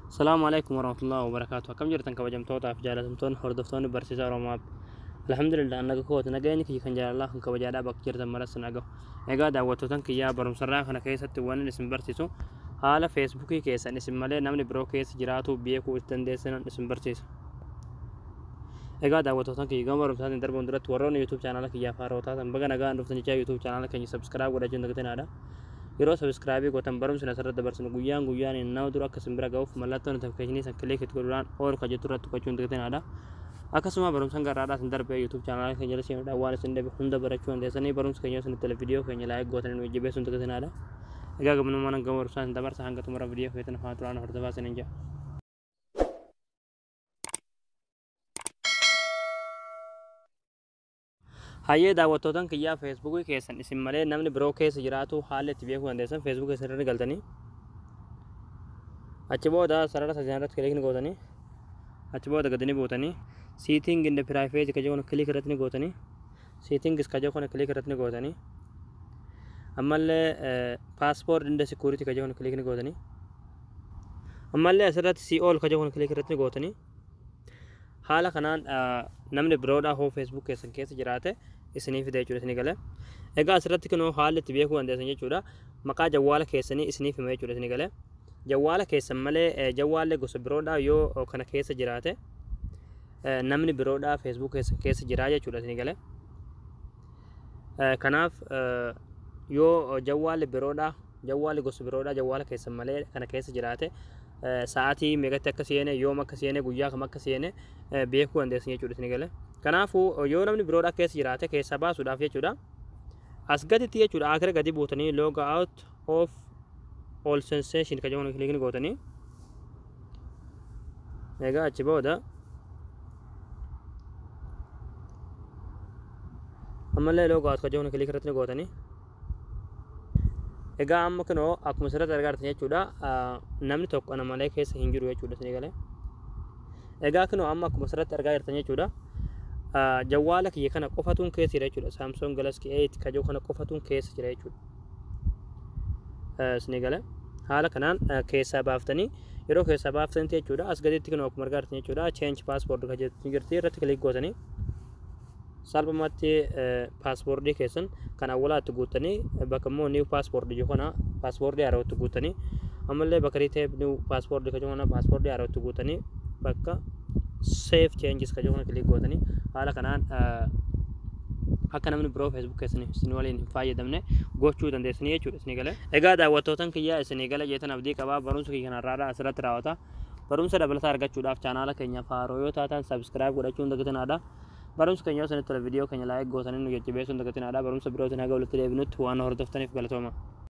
السلام عليكم ورحمة الله وبركاته. كم جرتن كبجمتوتا في جالتمتون هردفتون برسيسا روماب. الحمد لله أنك كوت نجاني كي كان جال الله كبجادا بكجرتن مرس نجو. إيجا دعوتوتن كيا برم سرّا خنا كيسة توان اسم برسيسو. حالا فيسبوكي كيسة اسم ماله نامني برو كيس جراتو بيكو استندسن اسم برسيسو. إيجا دعوتوتن كي جام برم ساتن دربون درت ورون يوتيوب channel كيا فاروتا تنبغى نجا نفتني جا يوتيوب channel كني سبسكرايب ولا جند كتير نادا. yeroo subscribe gootan barumsa asirratti dabarsinu guyyaan nama dura akka simbira ga'uuf mallattoon notification san click godhuudhaan ol ka jettu irratti tuqachuun dagatenaadha. Akkasuma barumsa garaadhaa sin darbee YouTube channel keenya jala seenuudhaan waan isin dhabe hunda barachuu dandeessanii barumsa keenya isin tele video keenya like gootan nu jibeessuun dagatenaadha. Egaa gamnummaan hanga barumsa sin dabarsa hanga xumura video keetan fa'aa turaan hordofaa sin jaa. Hayyee daawwattootan kiyyaa feesbuukii keessan isin malee namni biroo keessa jiraatu haala itti beekuu dandeessan feesbuukii keessan irra galtanii achi booda sarara sajaan irratti kilik ni gootanii achi booda gadi ni buutanii seeting in the private ka jedhu kilik irratti ni gootanii settings ka jedhu kilik irratti ni gootanii ammallee passport in the security ka jedhu kilik ni gootanii ammallee asirratti see all ka jedhu kilik irratti ni gootanii haala kanaan namni biroodhaa hoo feesbuuk keessan keessa jiraate isiniif fida jechuudha isinii galee. Egaa asirratti kunoo haalli itti beekuu dandeessan jechuudha. Maqaa jawwaala keessanii isiniif hima jechuudha isinii galee. Jawwaala keessan malee jawwaallee gosa biroodhaa yoo kana keessa jiraate namni biroodhaa feesbuuk keessan keessa jiraa jechuudha isinii galee. Kanaaf yoo jawwaalli biroodhaa jawwaalli gosa biroodhaa jawwaala keessan malee kana keessa jiraate sa'aatii meeqatti akka seene yoom akka seene guyyaa kam akka seene beekuu dandeessan jechuudha isinii galee. Kanaafuu yoo namni biroodhaa keessa jiraate keessa baasuudhaaf jechuudha as gaditti jechuudha akira gadi buutanii log out of all sensation ka jedhamu kilik ni gootanii egaa achi booda ammallee log out ka jedhamu kilik irratti ni gootanii egaa amma kunoo akkuma sirriitti argartan jechuudha namni tokko ana malee keessa hin jiru jechuudha isinii galee. Egaa kunoo amma akkuma sirriitti argaa jirtan jechuudha jawwaala kiyya kana qofatuun keessa jira jechuudha. Samsung Galaxy 8 ka jedhu kana qofatuun keessa jira jechuudha. Isinii galee haala kanaan keessaa baaftanii yeroo keessaa baaftanii jechuudha as gaditti kunoo akkuma argaa jirtan jechuudha change passport ka jettu jirti irratti kilik gootanii salphumatti paaspoortii keessan kan awwaalaatti guutanii bakka immoo new passport jedhu kana paaspoortii haaraatti guutanii ammallee bakka retail new passport ka jedhu kana paaspoortii haaraatti guutanii bakka save changes ka jedhu kana kilik gootanii haala kanaan akka namni biroo feesbuuk keessan isin waliin hin fayyadamne gochuu dandeessanii jechuudha isinii galee. Egaa daawwattootan kiyyaa isinii galee jeetan abdii qabaa barumsa kiyya kanarraa asirratti raawwata. Barumsa dabalataa argachuudhaaf chaanaala keenya faaroo yoo taatan subscribe godhachuun dagatinaadha. Barumsa keenya yoo isinitti tole viidiyoo keenya like gootanii nu jajjabeessuun dagatinaadha. Barumsa birootiin haga walitti deebinutti waan hordoftaniif galatooma.